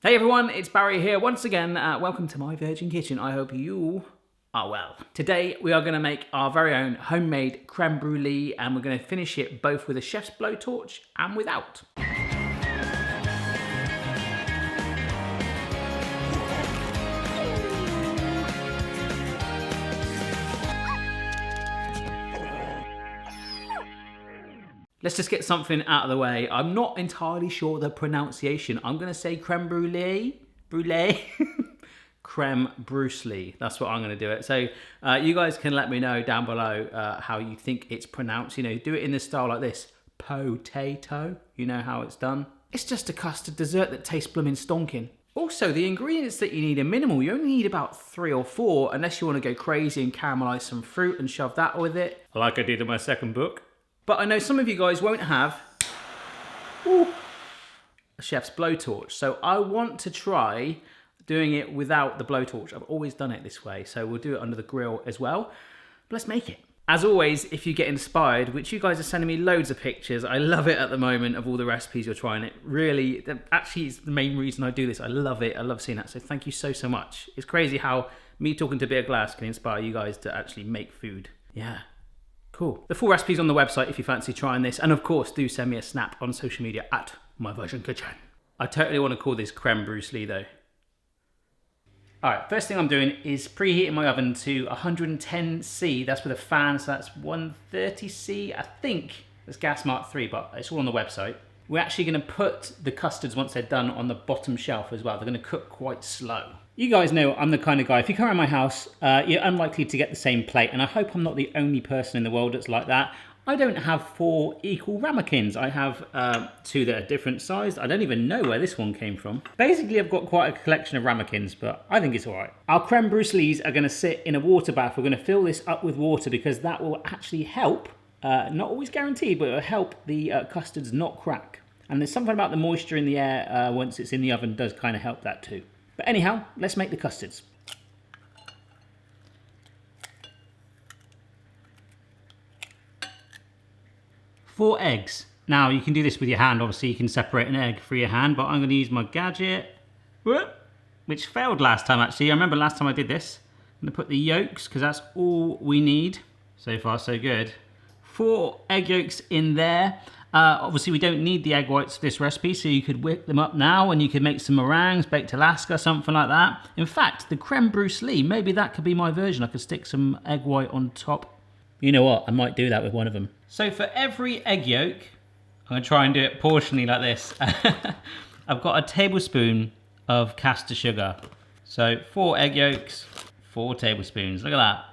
Hey everyone, it's Barry here once again. Welcome to my Virgin Kitchen. I hope you are well. Today we are going to make our very own homemade creme brulee, and we're going to finish it both with a chef's blowtorch and without. Let's just get something out of the way. I'm not entirely sure the pronunciation. I'm going to say creme brulee. Creme brulee. That's what I'm going to do it. So you guys can let me know down below how you think it's pronounced. You know, do it in the style like this. Potato. You know how it's done. It's just a custard dessert that tastes blooming stonking. Also, the ingredients that you need are minimal. You only need about 3 or 4, unless you want to go crazy and caramelize some fruit and shove that with it, like I did in my second book. But I know some of you guys won't have a chef's blowtorch. So I want to try doing it without the blowtorch. I've always done it this way. So we'll do it under the grill as well. But let's make it. As always, if you get inspired, which you guys are sending me loads of pictures. I love it at the moment of all the recipes you're trying. It really, actually is the main reason I do this. I love it. I love seeing that. So thank you so much. It's crazy how me talking to beer glass can inspire you guys to actually make food. Yeah. Cool. The full recipe's on the website if you fancy trying this. And of course, do send me a snap on social media at My Virgin Kitchen. I totally want to call this creme brulee though. Alright, first thing I'm doing is preheating my oven to 110°C. That's with a fan, so that's 130°C. I think it's gas mark 3, but it's all on the website. We're actually going to put the custards, once they're done, on the bottom shelf as well. They're going to cook quite slow. You guys know I'm the kind of guy, if you come around my house, you're unlikely to get the same plate, and I hope I'm not the only person in the world that's like that. I don't have 4 equal ramekins. I have 2 that are different sized. I don't even know where this one came from. Basically, I've got quite a collection of ramekins, but I think it's all right. Our creme brulees are going to sit in a water bath. We're going to fill this up with water because that will actually help, not always guaranteed, but it will help the custards not crack. And there's something about the moisture in the air once it's in the oven does kind of help that too. But anyhow, let's make the custards. Four eggs. Now you can do this with your hand, obviously you can separate an egg for your hand, but I'm going to use my gadget, which failed last time actually. I remember last time I did this. I'm going to put the yolks, because that's all we need. So far so good. 4 egg yolks in there. Obviously we don't need the egg whites for this recipe, so you could whip them up now and you could make some meringues, baked Alaska, something like that. In fact, the creme brulee, maybe that could be my version. I could stick some egg white on top. You know what, I might do that with one of them. So for every egg yolk, I'm going to try and do it portionally like this. I've got a tablespoon of caster sugar. So 4 egg yolks, 4 tablespoons. Look at that.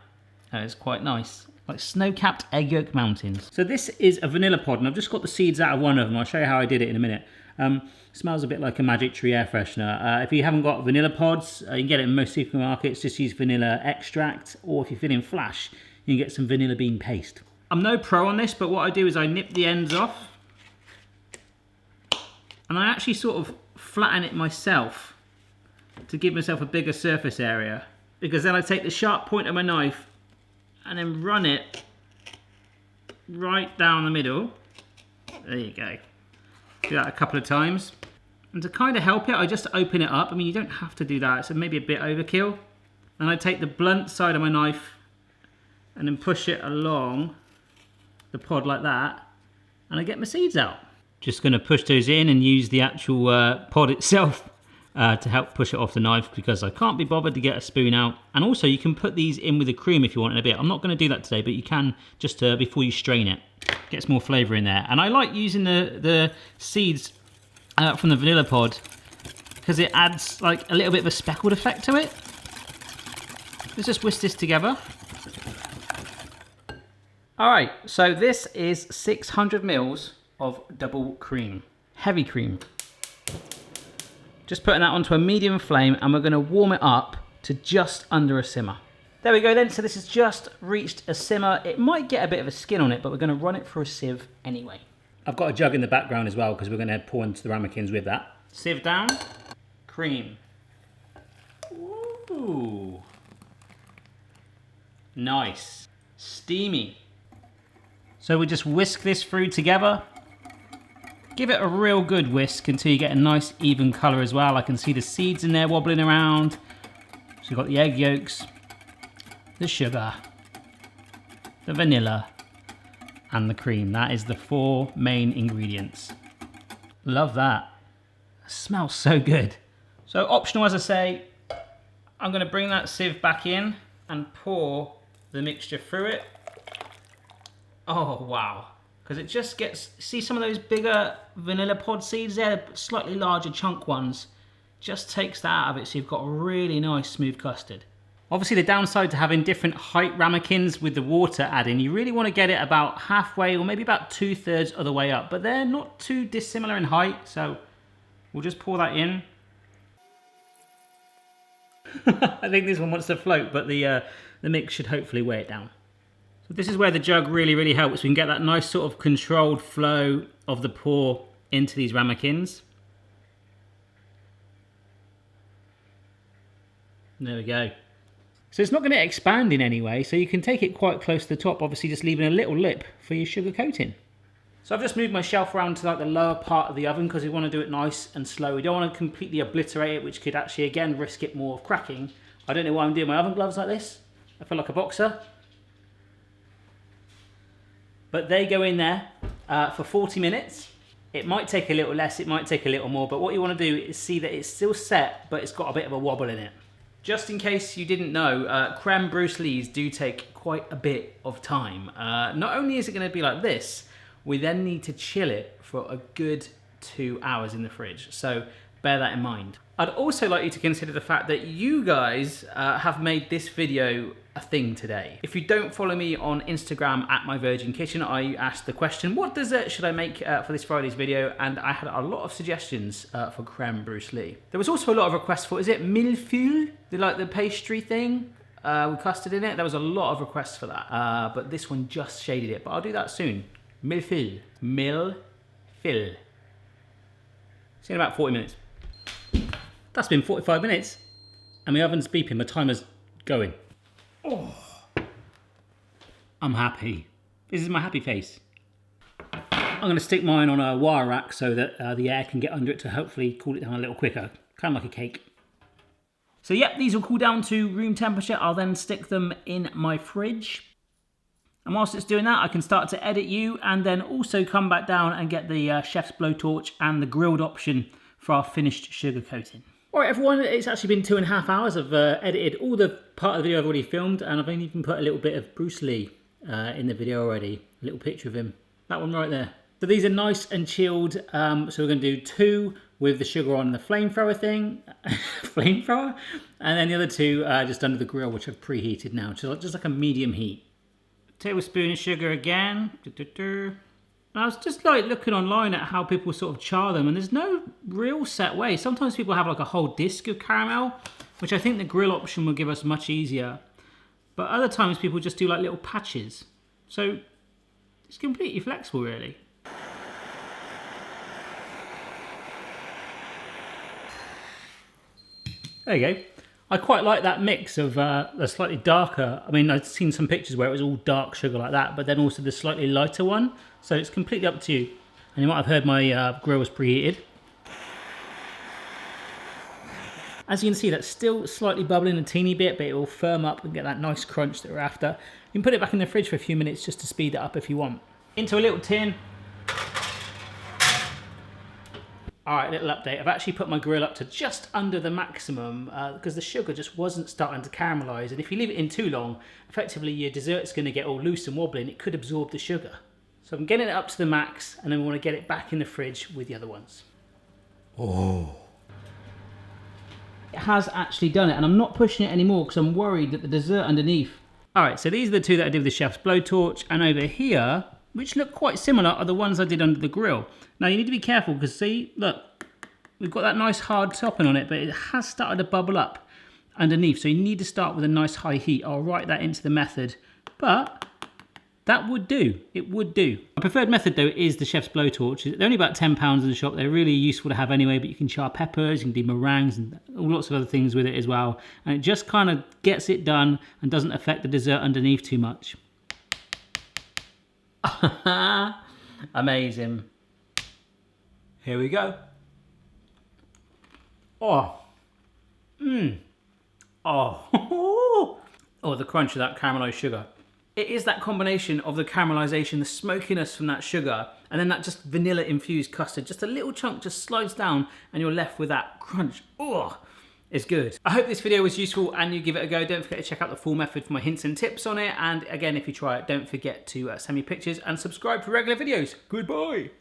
And it's quite nice. Like snow-capped egg yolk mountains. So this is a vanilla pod, and I've just got the seeds out of one of them. I'll show you how I did it in a minute. Smells a bit like a Magic Tree air freshener. If you haven't got vanilla pods, you can get it in most supermarkets. Just use vanilla extract, or if you're feeling flash, you can get some vanilla bean paste. I'm no pro on this, but what I do is I nip the ends off, and I actually sort of flatten it myself to give myself a bigger surface area, because then I take the sharp point of my knife and then run it right down the middle. There you go. Do that a couple of times. And to kind of help it, I just open it up. I mean, you don't have to do that, so maybe a bit overkill. And I take the blunt side of my knife and then push it along the pod like that, and I get my seeds out. Just going to push those in and use the actual pod itself to help push it off the knife, because I can't be bothered to get a spoon out. And also you can put these in with the cream if you want in a bit. I'm not going to do that today, but you can just before you strain it. Gets more flavour in there. And I like using the seeds from the vanilla pod because it adds like a little bit of a speckled effect to it. Let's just whisk this together. Alright, so this is 600 mils of double cream. Heavy cream. Just putting that onto a medium flame, and we're going to warm it up to just under a simmer. There we go then, so this has just reached a simmer. It might get a bit of a skin on it, but we're going to run it through a sieve anyway. I've got a jug in the background as well, because we're going to pour into the ramekins with that. Sieve down, cream. Ooh. Nice. Steamy. So we just whisk this through together. Give it a real good whisk until you get a nice even colour as well. I can see the seeds in there wobbling around. So you've got the egg yolks, the sugar, the vanilla, and the cream. That is the 4 main ingredients. Love that. It smells so good. So optional, as I say, I'm going to bring that sieve back in and pour the mixture through it. Oh wow, because it just gets, see some of those bigger vanilla pod seeds there, slightly larger chunk ones, just takes that out of it, so you've got a really nice smooth custard. Obviously the downside to having different height ramekins with the water adding, you really want to get it about halfway or maybe about 2/3 of the way up, but they're not too dissimilar in height, so we'll just pour that in. I think this one wants to float, but the mix should hopefully weigh it down. So this is where the jug really helps. We can get that nice sort of controlled flow of the pour into these ramekins. There we go. So it's not going to expand in any way, so you can take it quite close to the top, obviously just leaving a little lip for your sugar coating. So I've just moved my shelf around to like the lower part of the oven because we want to do it nice and slow. We don't want to completely obliterate it, which could actually again risk it more of cracking. I don't know why I'm doing my oven gloves like this. I feel like a boxer. But they go in there for 40 minutes. It might take a little less, it might take a little more, but what you want to do is see that it's still set, but it's got a bit of a wobble in it. Just in case you didn't know, creme brulees do take quite a bit of time. Not only is it going to be like this, we then need to chill it for a good 2 hours in the fridge. So bear that in mind. I'd also like you to consider the fact that you guys have made this video a thing today. If you don't follow me on Instagram at My Virgin Kitchen, I asked the question, what dessert should I make for this Friday's video? And I had a lot of suggestions for creme brulee. There was also a lot of requests for, is it millefeuille? Like the pastry thing with custard in it? There was a lot of requests for that, but this one just shaded it, but I'll do that soon. Millefeuille. Millefeuille. See you in about 40 minutes. That's been 45 minutes and my oven's beeping, my timer's going. Oh, I'm happy. This is my happy face. I'm going to stick mine on a wire rack so that the air can get under it to hopefully cool it down a little quicker. Kind of like a cake. So yep, these will cool down to room temperature. I'll then stick them in my fridge. And whilst it's doing that, I can start to edit you and then also come back down and get the chef's blowtorch and the grilled option for our finished sugar coating. All right, everyone, it's actually been 2.5 hours. I've edited all the part of the video I've already filmed, and I've even put a little bit of Bruce Lee in the video already. A little picture of him. That one right there. So these are nice and chilled. So we're going to do 2 with the sugar on the flamethrower thing. Flamethrower? And then the other 2 just under the grill, which I've preheated now. Just like a medium heat. Tablespoon of sugar again. And I was just like looking online at how people sort of char them, and there's no real set way. Sometimes people have like a whole disc of caramel, which I think the grill option will give us much easier. But other times people just do like little patches. So it's completely flexible really. There you go. I quite like that mix of the slightly darker, I mean I've seen some pictures where it was all dark sugar like that, but then also the slightly lighter one. So it's completely up to you. And you might have heard my grill was preheated. As you can see, that's still slightly bubbling a teeny bit, but it will firm up and get that nice crunch that we're after. You can put it back in the fridge for a few minutes just to speed it up if you want. Into a little tin. All right, little update. I've actually put my grill up to just under the maximum because the sugar just wasn't starting to caramelize. And if you leave it in too long, effectively your dessert's going to get all loose and wobbly and it could absorb the sugar. So I'm getting it up to the max and then we want to get it back in the fridge with the other ones. Oh. It has actually done it and I'm not pushing it anymore because I'm worried that the dessert underneath. All right, so these are the 2 that I did with the chef's blowtorch, and over here, which look quite similar, are the ones I did under the grill. Now you need to be careful because see, look, we've got that nice hard topping on it, but it has started to bubble up underneath. So you need to start with a nice high heat. I'll write that into the method, but that would do, it would do. My preferred method though is the chef's blowtorch. They're only about £10 in the shop. They're really useful to have anyway, but you can char peppers, you can do meringues and lots of other things with it as well. And it just kind of gets it done and doesn't affect the dessert underneath too much. Amazing. Here we go. Oh. Oh. Oh, the crunch of that caramelized sugar. It is that combination of the caramelization, the smokiness from that sugar, and then that just vanilla infused custard. Just a little chunk just slides down and you're left with that crunch. Oh, it's good. I hope this video was useful and you give it a go. Don't forget to check out the full method for my hints and tips on it. And again, if you try it, don't forget to send me pictures and subscribe for regular videos. Goodbye.